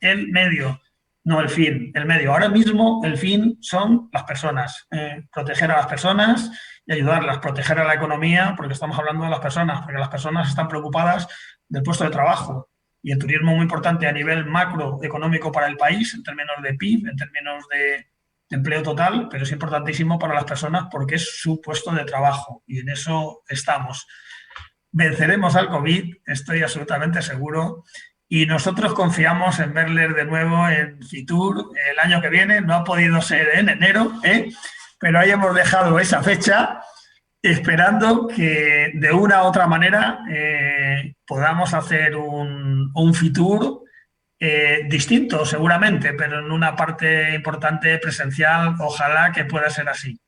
no el fin, el medio. Ahora mismo el fin son las personas, proteger a las personas y ayudarlas, proteger a la economía, porque estamos hablando de las personas, porque las personas están preocupadas del puesto de trabajo. Y el turismo es muy importante a nivel macroeconómico para el país, en términos de PIB, en términos de empleo total, pero es importantísimo para las personas porque es su puesto de trabajo y en eso estamos. Venceremos al COVID, estoy absolutamente seguro, y nosotros confiamos en verles de nuevo en Fitur el año que viene. No ha podido ser en enero, pero ahí hemos dejado esa fecha, esperando que de una u otra manera podamos hacer un Fitur distinto, seguramente, pero en una parte importante presencial, ojalá que pueda ser así.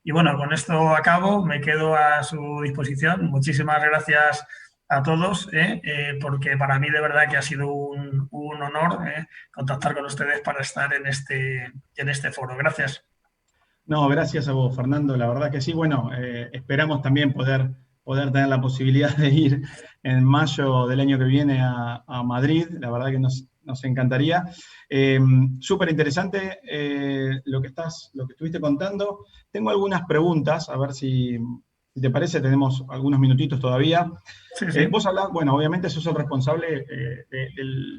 Y bueno, con esto acabo, me quedo a su disposición. Muchísimas gracias a todos, porque para mí de verdad que ha sido un honor contactar con ustedes para estar en este foro. Gracias. No, gracias a vos, Fernando. La verdad que sí. Bueno, esperamos también poder tener la posibilidad de ir en mayo del año que viene a Madrid. La verdad que nos encantaría. Súper interesante lo que estuviste contando. Tengo algunas preguntas, a ver si te parece, tenemos algunos minutitos todavía. Sí, sí. Vos hablás, bueno, obviamente sos el responsable de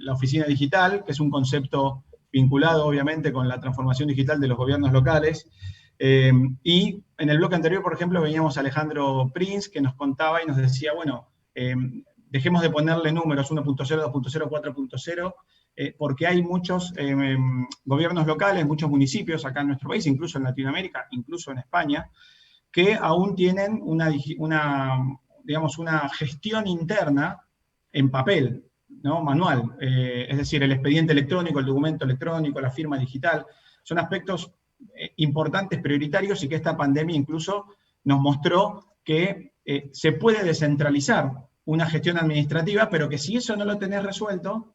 la oficina digital, que es un concepto vinculado obviamente con la transformación digital de los gobiernos locales. Y en el bloque anterior, por ejemplo, veníamos a Alejandro Prinz, que nos contaba y nos decía, bueno, dejemos de ponerle números 1.0, 2.0, 4.0, porque hay muchos gobiernos locales, muchos municipios acá en nuestro país, incluso en Latinoamérica, incluso en España, que aún tienen digamos, una gestión interna en papel, ¿no? Manual. Es decir, el expediente electrónico, el documento electrónico, la firma digital, son aspectos importantes, prioritarios, y que esta pandemia incluso nos mostró que se puede descentralizar una gestión administrativa, pero que si eso no lo tenés resuelto,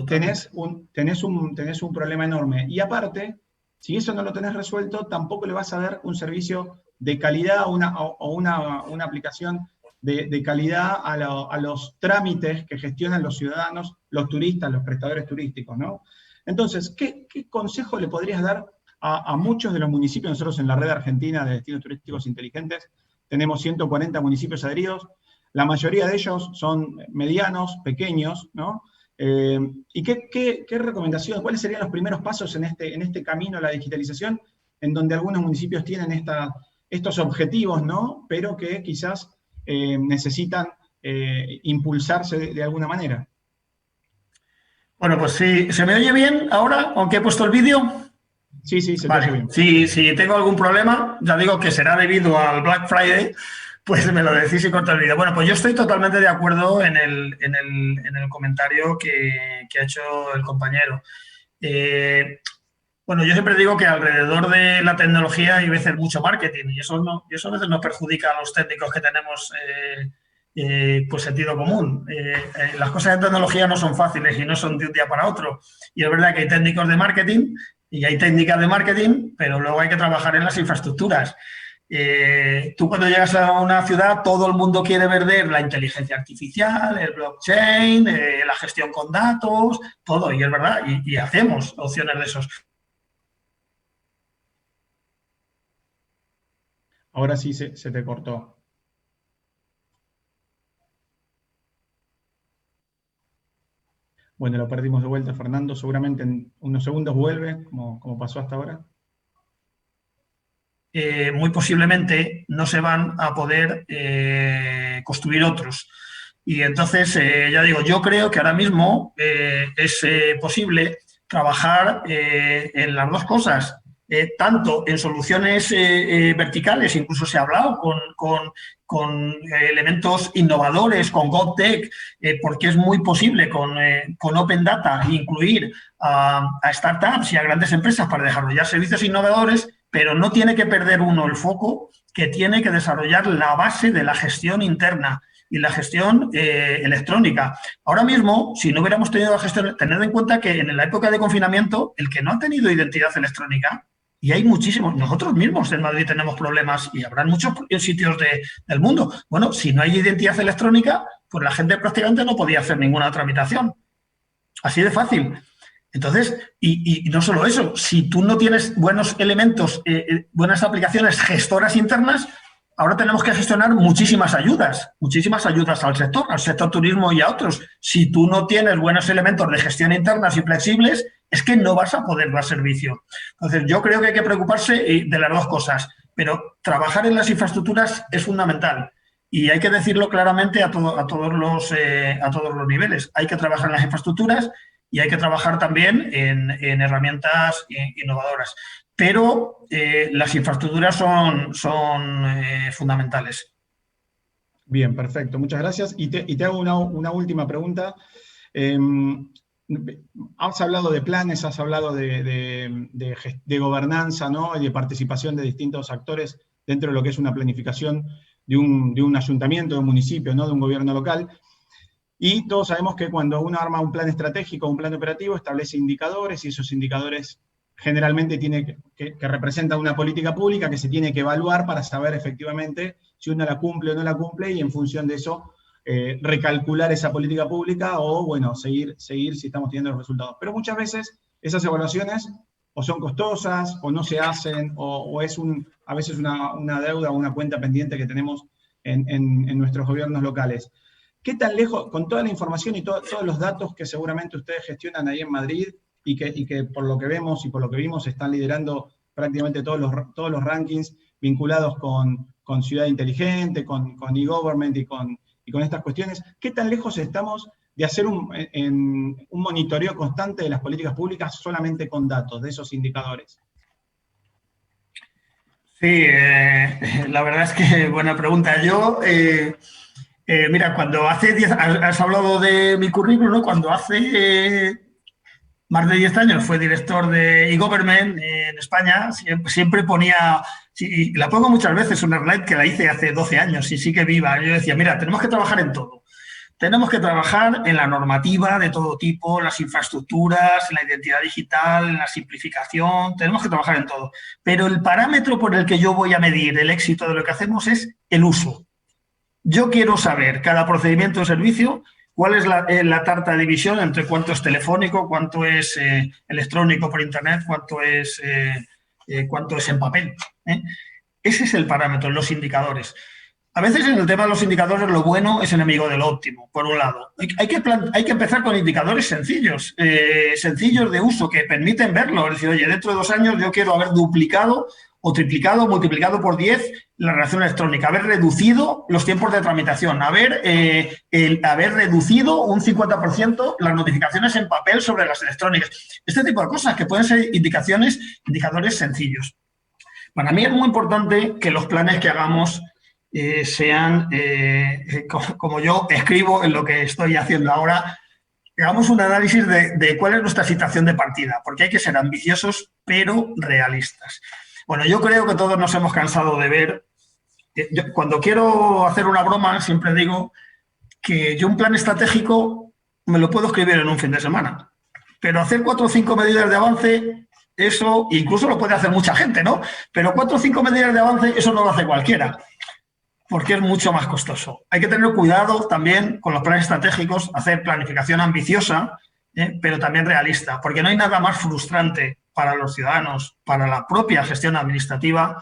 tenés un problema enorme. Y aparte, si eso no lo tenés resuelto, tampoco le vas a dar un servicio de calidad o una aplicación de calidad a los trámites que gestionan los ciudadanos, los turistas, los prestadores turísticos, ¿no? Entonces, ¿qué consejo le podrías dar a muchos de los municipios? Nosotros en la red argentina de destinos turísticos inteligentes tenemos 140 municipios adheridos, la mayoría de ellos son medianos, pequeños, ¿no? ¿Y qué recomendaciones, cuáles serían los primeros pasos en este camino a la digitalización, en donde algunos municipios tienen estos objetivos, ¿no? Pero que quizás necesitan impulsarse de alguna manera? Bueno, pues sí, ¿se me oye bien ahora, aunque he puesto el vídeo? Sí, se te oye Vale, bien. si tengo algún problema, ya digo que será debido al Black Friday, pues me lo decís y corto el vídeo. Bueno, pues yo estoy totalmente de acuerdo en el comentario que ha hecho el compañero. Bueno, yo siempre digo que alrededor de la tecnología hay veces mucho marketing, y eso a veces nos perjudica a los técnicos que tenemos pues sentido común. Las cosas de tecnología no son fáciles y no son de un día para otro. Y es verdad que hay técnicos de marketing y hay técnicas de marketing, pero luego hay que trabajar en las infraestructuras. Tú cuando llegas a una ciudad, todo el mundo quiere vender la inteligencia artificial, el blockchain, la gestión con datos, todo, y es verdad, y hacemos opciones de esos. Ahora sí se te cortó. Bueno, lo perdimos de vuelta, Fernando. Seguramente en unos segundos vuelve, como pasó hasta ahora. Muy posiblemente no se van a poder construir otros. Y entonces, ya digo, yo creo que ahora mismo es posible trabajar en las dos cosas, tanto en soluciones verticales, incluso se ha hablado con elementos innovadores, con GovTech, porque es muy posible con Open Data incluir a startups y a grandes empresas para desarrollar servicios innovadores, pero no tiene que perder uno el foco, que tiene que desarrollar la base de la gestión interna y la gestión electrónica. Ahora mismo, si no hubiéramos tenido la gestión, tened en cuenta que en la época de confinamiento, el que no ha tenido identidad electrónica, y hay muchísimos, nosotros mismos en Madrid tenemos problemas y habrá muchos sitios del mundo. Bueno, si no hay identidad electrónica, pues la gente prácticamente no podía hacer ninguna tramitación. Así de fácil. Entonces, y no solo eso, si tú no tienes buenos elementos, buenas aplicaciones gestoras internas, ahora tenemos que gestionar muchísimas ayudas al sector turismo y a otros. Si tú no tienes buenos elementos de gestión internas y flexibles, es que no vas a poder dar servicio. Entonces, yo creo que hay que preocuparse de las dos cosas, pero trabajar en las infraestructuras es fundamental. Y hay que decirlo claramente a todos los niveles. Hay que trabajar en las infraestructuras y hay que trabajar también en herramientas innovadoras. Pero las infraestructuras son fundamentales. Bien, perfecto. Muchas gracias. Y te hago una última pregunta. Has hablado de planes, has hablado de gobernanza, ¿no? Y de participación de distintos actores dentro de lo que es una planificación de un ayuntamiento, de un municipio, ¿no? De un gobierno local. Y todos sabemos que cuando uno arma un plan estratégico, un plan operativo, establece indicadores y esos indicadores generalmente tienen que representan una política pública que se tiene que evaluar para saber efectivamente si uno la cumple o no la cumple y en función de eso recalcular esa política pública o, bueno, seguir si estamos teniendo los resultados. Pero muchas veces esas evaluaciones o son costosas o no se hacen o es a veces una deuda o una cuenta pendiente que tenemos en nuestros gobiernos locales. ¿Qué tan lejos, con toda la información y todos los datos que seguramente ustedes gestionan ahí en Madrid y que por lo que vemos y por lo que vimos están liderando prácticamente todos los rankings vinculados con ciudad inteligente, con e-government y con estas cuestiones, ¿qué tan lejos estamos de hacer un monitoreo constante de las políticas públicas solamente con datos, de esos indicadores? Sí, la verdad es que buena pregunta. Yo... mira, cuando hace 10 has hablado de mi currículum, ¿no? Cuando hace más de 10 años fue director de e-government en España, siempre ponía, y la pongo muchas veces, una slide que la hice hace 12 años y sigue viva. Yo decía, mira, tenemos que trabajar en todo. Tenemos que trabajar en la normativa de todo tipo, las infraestructuras, en la identidad digital, en la simplificación, tenemos que trabajar en todo. Pero el parámetro por el que yo voy a medir el éxito de lo que hacemos es el uso. Yo quiero saber cada procedimiento de servicio, cuál es la tarta de división entre cuánto es telefónico, cuánto es electrónico por internet, cuánto es en papel. Ese es el parámetro, los indicadores. A veces en el tema de los indicadores lo bueno es enemigo de lo óptimo, por un lado. Hay que empezar con indicadores sencillos, sencillos de uso, que permiten verlo. Es decir, oye, dentro de 2 años yo quiero haber duplicado o triplicado, multiplicado por 10 la relación electrónica, haber reducido los tiempos de tramitación, haber reducido un 50% las notificaciones en papel sobre las electrónicas. Este tipo de cosas que pueden ser indicadores sencillos. Para mí es muy importante que los planes que hagamos sean, como yo escribo en lo que estoy haciendo ahora, hagamos un análisis de cuál es nuestra situación de partida, porque hay que ser ambiciosos pero realistas. Bueno, yo creo que todos nos hemos cansado de ver. Cuando quiero hacer una broma, siempre digo que yo un plan estratégico me lo puedo escribir en un fin de semana. Pero hacer 4 o 5 medidas de avance, eso incluso lo puede hacer mucha gente, ¿no? Pero 4 o 5 medidas de avance, eso no lo hace cualquiera, porque es mucho más costoso. Hay que tener cuidado también con los planes estratégicos, hacer planificación ambiciosa, pero también realista, porque no hay nada más frustrante para los ciudadanos, para la propia gestión administrativa,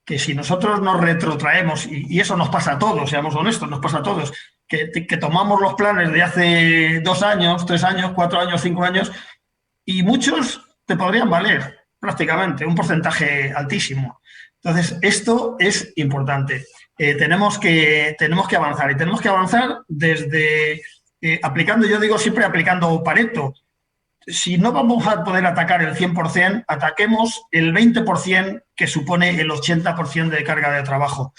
que si nosotros nos retrotraemos, y eso nos pasa a todos, seamos honestos, nos pasa a todos, que tomamos los planes de hace 2 años, 3 años, 4 años, 5 años, y muchos te podrían valer prácticamente, un porcentaje altísimo. Entonces, esto es importante. Tenemos que avanzar, y tenemos que avanzar desde aplicando, yo digo siempre aplicando Pareto. Si no vamos a poder atacar el 100%, ataquemos el 20% que supone el 80% de carga de trabajo.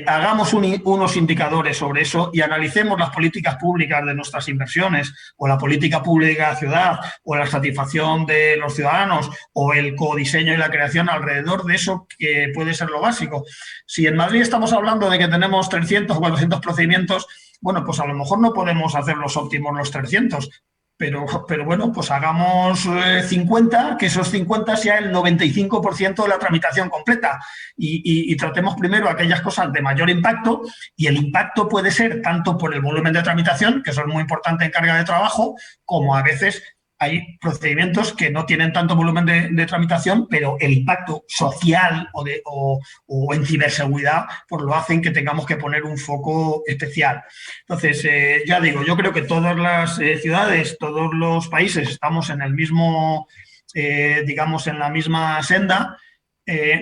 Hagamos unos indicadores sobre eso y analicemos las políticas públicas de nuestras inversiones, o la política pública de la ciudad, o la satisfacción de los ciudadanos, o el codiseño y la creación alrededor de eso, que puede ser lo básico. Si en Madrid estamos hablando de que tenemos 300 o 400 procedimientos, bueno, pues a lo mejor no podemos hacer los óptimos los 300, pero bueno, pues hagamos 50, que esos 50 sea el 95% de la tramitación completa y tratemos primero aquellas cosas de mayor impacto, y el impacto puede ser tanto por el volumen de tramitación, que eso es muy importante en carga de trabajo, como a veces hay procedimientos que no tienen tanto volumen de tramitación, pero el impacto social o en ciberseguridad pues lo hacen que tengamos que poner un foco especial. Entonces, ya digo, yo creo que todas las ciudades, todos los países estamos en el mismo, digamos, en la misma senda.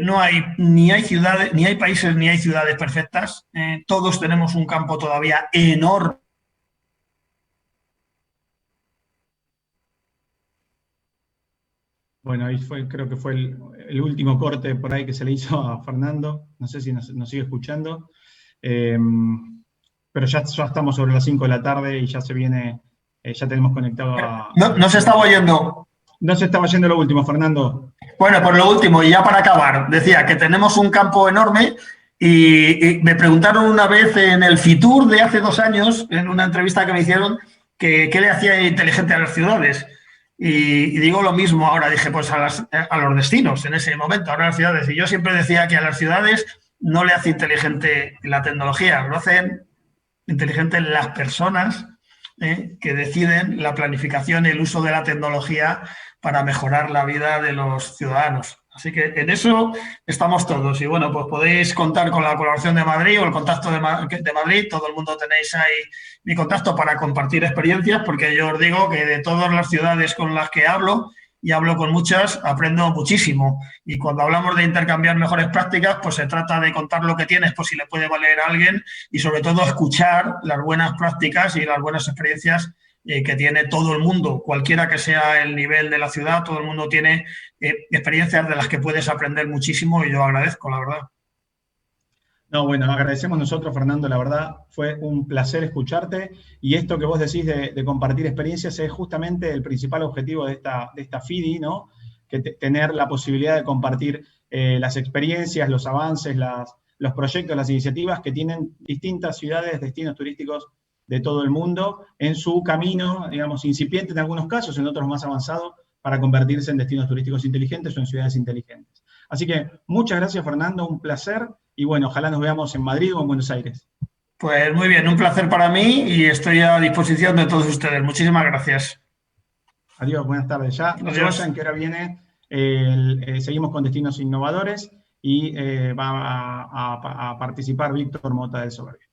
no hay ni hay ciudades, ni hay países, ni hay ciudades perfectas. Todos tenemos un campo todavía enorme. Bueno, ahí fue, creo que fue el último corte por ahí que se le hizo a Fernando. No sé si nos sigue escuchando. Pero ya estamos sobre las 5 de la tarde y ya se viene, ya tenemos conectado a... No se estaba oyendo. No se estaba yendo lo último, Fernando. Bueno, por lo último, y ya para acabar, decía que tenemos un campo enorme y me preguntaron una vez en el Fitur de hace 2 años, en una entrevista que me hicieron, que qué le hacía inteligente a las ciudades. Y digo lo mismo ahora, dije, pues a los destinos en ese momento, ahora a las ciudades. Y yo siempre decía que a las ciudades no le hace inteligente la tecnología, lo hacen inteligente las personas que deciden la planificación y el uso de la tecnología para mejorar la vida de los ciudadanos. Así que en eso estamos todos. Y bueno, pues podéis contar con la colaboración de Madrid o el contacto de Madrid. Todo el mundo tenéis ahí mi contacto para compartir experiencias, porque yo os digo que de todas las ciudades con las que hablo, y hablo con muchas, aprendo muchísimo. Y cuando hablamos de intercambiar mejores prácticas, pues se trata de contar lo que tienes, por si le puede valer a alguien, y sobre todo escuchar las buenas prácticas y las buenas experiencias que tiene todo el mundo, cualquiera que sea el nivel de la ciudad, todo el mundo tiene experiencias de las que puedes aprender muchísimo y yo agradezco, la verdad. No, bueno, agradecemos nosotros, Fernando, la verdad fue un placer escucharte y esto que vos decís de compartir experiencias es justamente el principal objetivo de esta FIDI, ¿no? Que tener la posibilidad de compartir las experiencias, los avances, los proyectos, las iniciativas que tienen distintas ciudades, destinos turísticos de todo el mundo en su camino, digamos, incipiente en algunos casos, en otros más avanzado, para convertirse en destinos turísticos inteligentes o en ciudades inteligentes. Así que muchas gracias, Fernando, un placer. Y bueno, ojalá nos veamos en Madrid o en Buenos Aires. Pues muy bien, un placer para mí y estoy a disposición de todos ustedes. Muchísimas gracias. Adiós, buenas tardes. Ya no se vayan, que ahora viene, seguimos con Destinos Innovadores y va a participar Víctor Mota del Soberbio.